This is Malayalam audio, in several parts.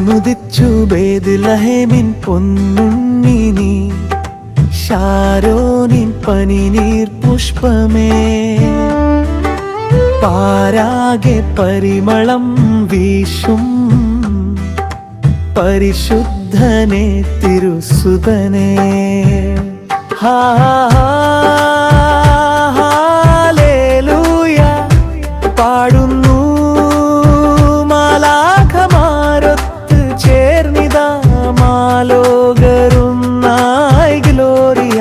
പിറന്നുദിച്ചു ബേത്ലഹേമിൻ പൊന്നുണ്ണി നീ, ശാരോനിൻ പനിനീർ പുഷ്പമേ. പാരാകെ പരിമളം വീശും പരിശുദ്ധനെ തിരുസുതനേ. ഹല്ലേലൂയ പാടുന്നു മാലാഖമാരൊത്ത് ചേർന്നിതാ മാലോകരുന്നായി ഗ്ലോറിയ.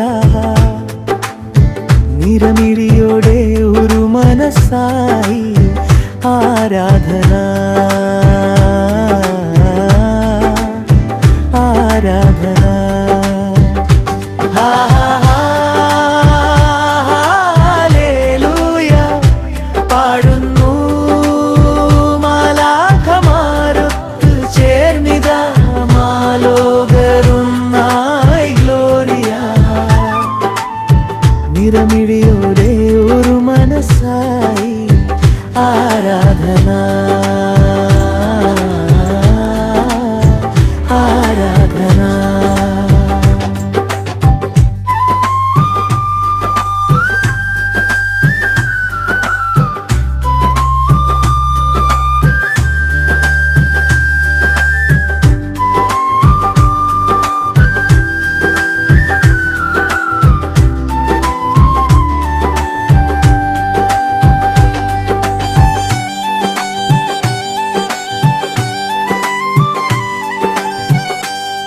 നിറമിഴിയോടെ ഒരു മനസ്സായി ആരാധന ആരാധന. ഹല്ലേലൂയ പാടുന്നു മാലാഖമാരൊത്ത് ചേർന്നിതാ മാലോകരുന്നായി ഗ്ലോറിയ. നിറമിഴിയോടെ ഒരു മനസ്സായി ആരാധന ആരാധന.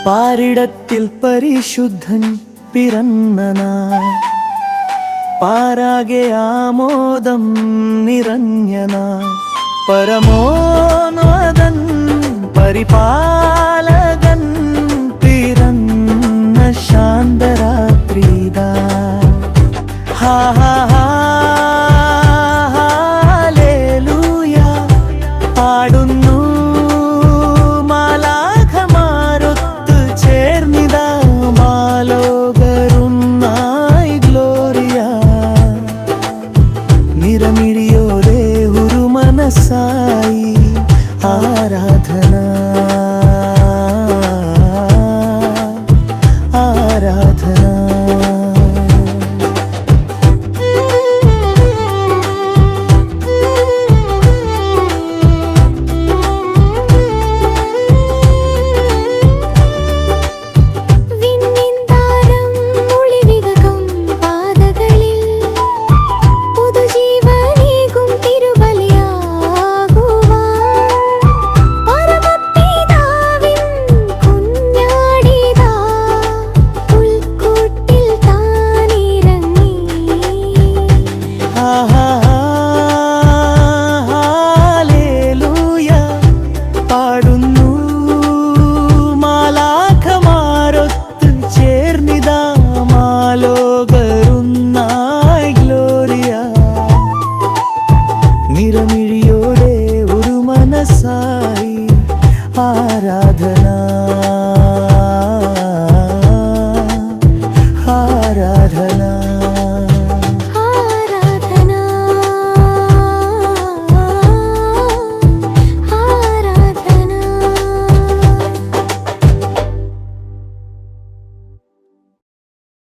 പാരിടത്തിൽ പരിശുദ്ധൻ പിറന്ന നാൾ, പാരാകെ ആമോദം നിറഞ്ഞ നാൾ. പരമോന്നതൻ പരിപാലന